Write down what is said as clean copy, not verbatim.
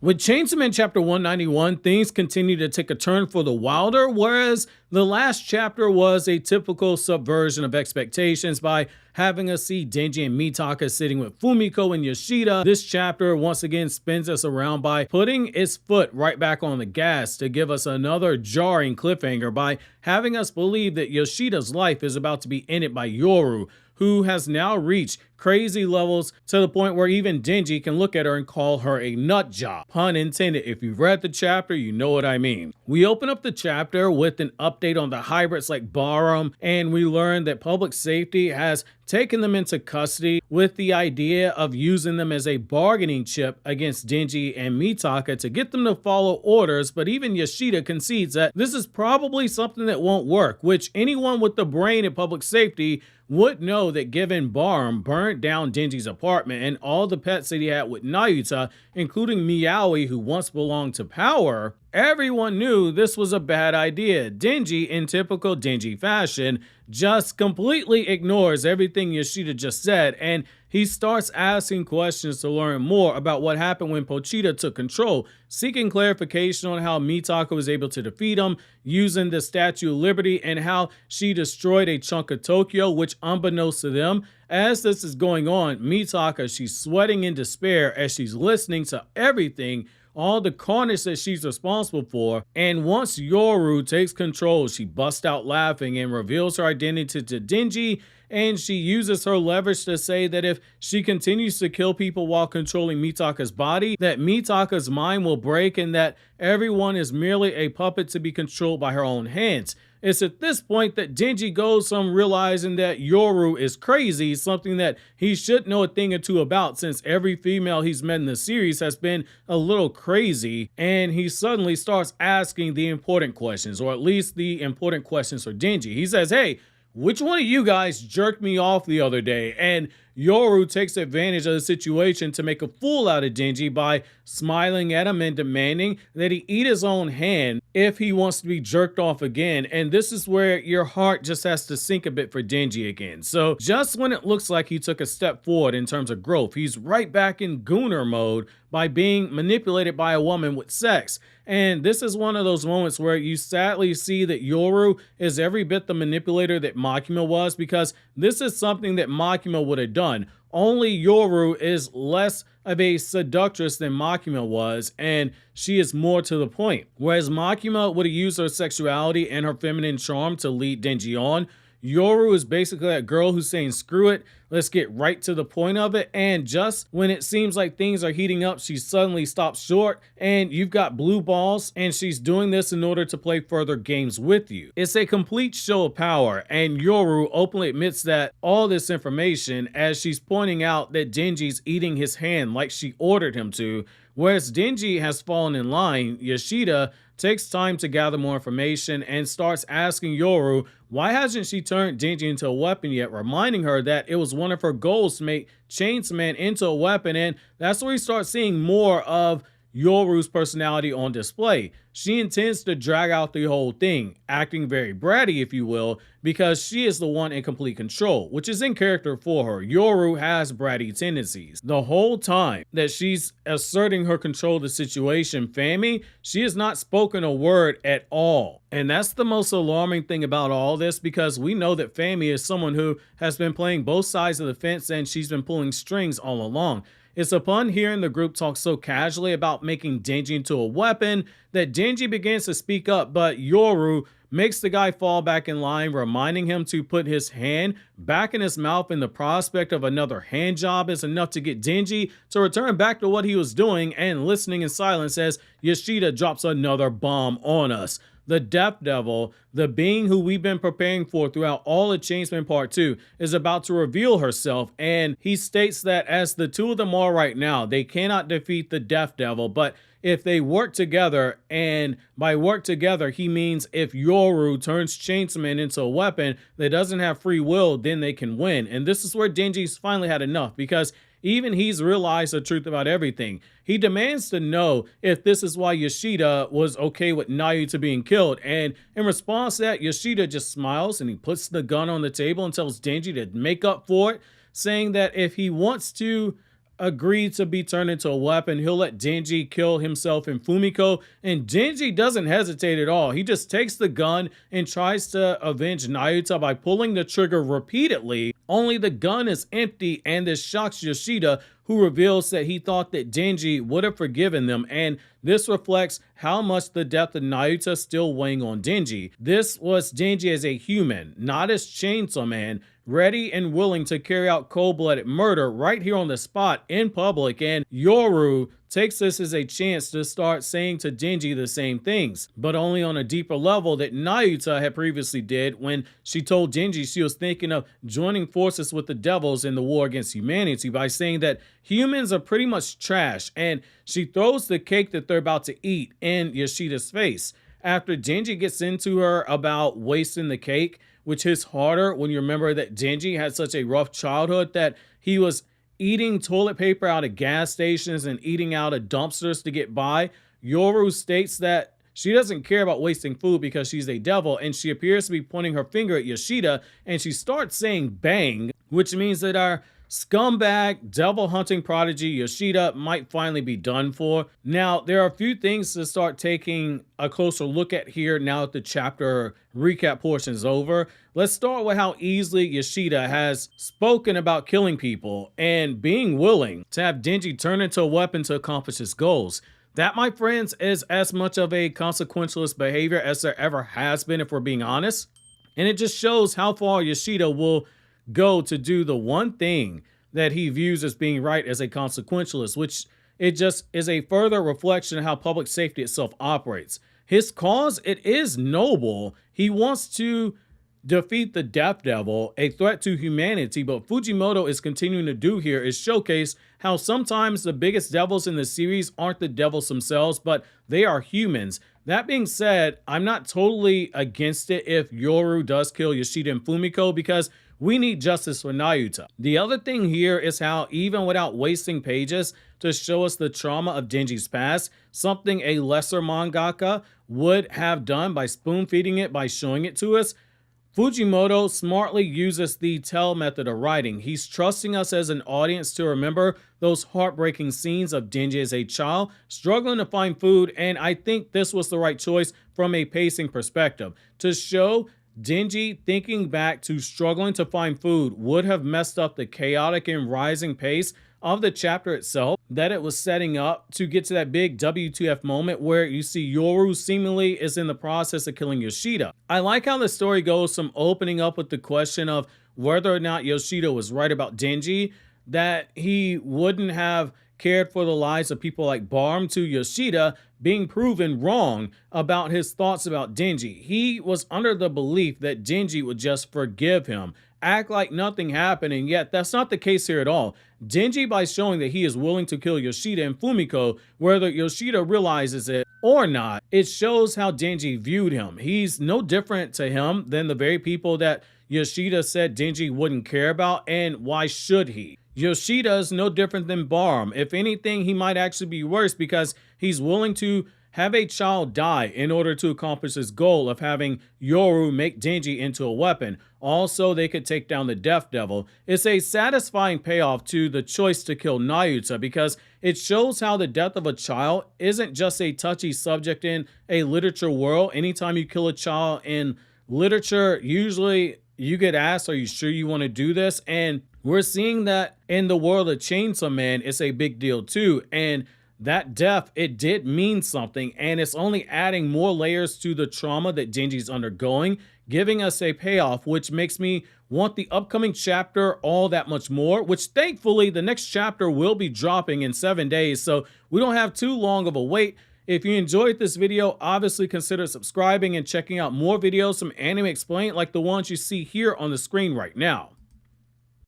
With Chainsaw Man chapter 191, things continue to take a turn for the wilder, whereas the last chapter was a typical subversion of expectations by having us see Denji and Mitaka sitting with Fumiko and Yoshida. This chapter once again spins us around by putting its foot right back on the gas to give us another jarring cliffhanger by having us believe that Yoshida's life is about to be ended by Yoru, who has now reached crazy levels to the point where even Denji can look at her and call her a nut job. Pun intended. If you've read the chapter, you know what I mean. We open up the chapter with an update on the hybrids like Barum, and we learn that public safety has taken them into custody with the idea of using them as a bargaining chip against Denji and Mitaka to get them to follow orders, but even Yoshida concedes that this is probably something that won't work, which anyone with the brain in public safety would know that given Barum burned down Denji's apartment and all the pets that he had with Nayuta, including Miyawi, who once belonged to Power, everyone knew this was a bad idea. Denji, in typical Denji fashion, just completely ignores everything Yoshida just said, and he starts asking questions to learn more about what happened when Pochita took control, seeking clarification on how Mitaka was able to defeat him using the Statue of Liberty and how she destroyed a chunk of Tokyo, which unbeknownst to them, as this is going on, Mitaka, she's sweating in despair as she's listening to everything, all the carnage that she's responsible for, and once Yoru takes control, she busts out laughing and reveals her identity to Denji, and she uses her leverage to say that if she continues to kill people while controlling Mitaka's body, that Mitaka's mind will break and that everyone is merely a puppet to be controlled by her own hands. It's at this point that Denji goes from realizing that Yoru is crazy, something that he should know a thing or two about since every female he's met in the series has been a little crazy, and he suddenly starts asking the important questions, or at least the important questions for Denji. He says, hey, which one of you guys jerked me off the other day? And Yoru takes advantage of the situation to make a fool out of Denji by smiling at him and demanding that he eat his own hand if he wants to be jerked off again. And this is where your heart just has to sink a bit for Denji again. So just when it looks like he took a step forward in terms of growth, he's right back in Gooner mode by being manipulated by a woman with sex. And this is one of those moments where you sadly see that Yoru is every bit the manipulator that Makima was, because this is something that Makima would have done. Only Yoru is less of a seductress than Makima was, and she is more to the point. Whereas Makima would have used her sexuality and her feminine charm to lead Denji on, Yoru is basically that girl who's saying, screw it, let's get right to the point of it. And just when it seems like things are heating up, she suddenly stops short and you've got blue balls, and she's doing this in order to play further games with you. It's a complete show of power, and Yoru openly admits that all this information as she's pointing out that Denji's eating his hand like she ordered him to. Whereas Denji has fallen in line, Yoshida takes time to gather more information and starts asking Yoru why hasn't she turned Denji into a weapon yet, reminding her that it was one of her goals to make Chainsaw Man into a weapon, and that's where we start seeing more of Yoru's personality on display. She intends to drag out the whole thing, acting very bratty, if you will, because she is the one in complete control, which is in character for her. Yoru has bratty tendencies. The whole time that she's asserting her control of the situation, Fami, she has not spoken a word at all. And that's the most alarming thing about all this, because we know that Fami is someone who has been playing both sides of the fence and she's been pulling strings all along. It's upon hearing the group talk so casually about making Denji into a weapon that Denji begins to speak up, but Yoru makes the guy fall back in line, reminding him to put his hand back in his mouth, and the prospect of another hand job is enough to get Denji to return back to what he was doing and listening in silence as Yoshida drops another bomb on us. The Death Devil, the being who we've been preparing for throughout all of Chainsaw Man Part 2, is about to reveal herself, and he states that as the two of them are right now, they cannot defeat the Death Devil, but if they work together, and by work together, he means if Yoru turns Chainsaw Man into a weapon that doesn't have free will, then they can win. And this is where Denji's finally had enough, because even he's realized the truth about everything. He demands to know if this is why Yoshida was okay with Nayuta being killed. And in response to that, Yoshida just smiles and he puts the gun on the table and tells Denji to make up for it, saying that if he wants to agree to be turned into a weapon. He'll let Denji kill himself and Fumiko, and Denji doesn't hesitate at all. He just takes the gun and tries to avenge Nayuta by pulling the trigger repeatedly, only the gun is empty, and this shocks Yoshida, who reveals that he thought that Denji would have forgiven them, and this reflects how much the death of Nayuta still weighing on Denji. This was Denji as a human, not as Chainsaw Man, ready and willing to carry out cold-blooded murder right here on the spot in public, and Yoru takes this as a chance to start saying to Denji the same things, but only on a deeper level that Nayuta had previously did when she told Denji she was thinking of joining forces with the devils in the war against humanity by saying that humans are pretty much trash, and she throws the cake that they're about to eat in Yoshida's face. After Denji gets into her about wasting the cake, which hits harder when you remember that Denji had such a rough childhood that he was eating toilet paper out of gas stations and eating out of dumpsters to get by. Yoru states that she doesn't care about wasting food because she's a devil, and she appears to be pointing her finger at Yoshida, and she starts saying bang, which means that our scumbag, devil-hunting prodigy Yoshida might finally be done for. Now, there are a few things to start taking a closer look at here now that the chapter recap portion is over. Let's start with how easily Yoshida has spoken about killing people and being willing to have Denji turn into a weapon to accomplish his goals. That, my friends, is as much of a consequentialist behavior as there ever has been, if we're being honest. And it just shows how far Yoshida will go to do the one thing that he views as being right as a consequentialist, which it just is a further reflection of how public safety itself operates. His cause, it is noble. He wants to defeat the Death Devil, a threat to humanity, but Fujimoto is continuing to do here is showcase how sometimes the biggest devils in the series aren't the devils themselves, but they are humans. That being said, I'm not totally against it if Yoru does kill Yoshida and Fumiko, because we need justice for Nayuta. The other thing here is how, even without wasting pages to show us the trauma of Denji's past, something a lesser mangaka would have done by spoon-feeding it by showing it to us, Fujimoto smartly uses the tell method of writing. He's trusting us as an audience to remember those heartbreaking scenes of Denji as a child, struggling to find food, and I think this was the right choice from a pacing perspective. To show Denji thinking back to struggling to find food would have messed up the chaotic and rising pace of the chapter itself that it was setting up to get to that big WTF moment where you see Yoru seemingly is in the process of killing Yoshida. I like how the story goes from opening up with the question of whether or not Yoshida was right about Denji, that he wouldn't have cared for the lives of people like Barm, to Yoshida being proven wrong about his thoughts about Denji. He was under the belief that Denji would just forgive him, act like nothing happened, and yet that's not the case here at all. Denji, by showing that he is willing to kill Yoshida and Fumiko, whether Yoshida realizes it or not, it shows how Denji viewed him. He's no different to him than the very people that Yoshida said Denji wouldn't care about, and why should he? Yoshida is no different than Barm. If anything, he might actually be worse because he's willing to have a child die in order to accomplish his goal of having Yoru make Denji into a weapon. Also, they could take down the Death Devil. It's a satisfying payoff to the choice to kill Nayuta because it shows how the death of a child isn't just a touchy subject in a literature world. Anytime you kill a child in literature, usually you get asked, are you sure you want to do this? And we're seeing that in the world of Chainsaw Man, it's a big deal too. And that death, it did mean something, and it's only adding more layers to the trauma that Denji's undergoing, giving us a payoff, which makes me want the upcoming chapter all that much more, which thankfully the next chapter will be dropping in 7 days, so we don't have too long of a wait. If you enjoyed this video, obviously consider subscribing and checking out more videos from Anime Explained like the ones you see here on the screen right now.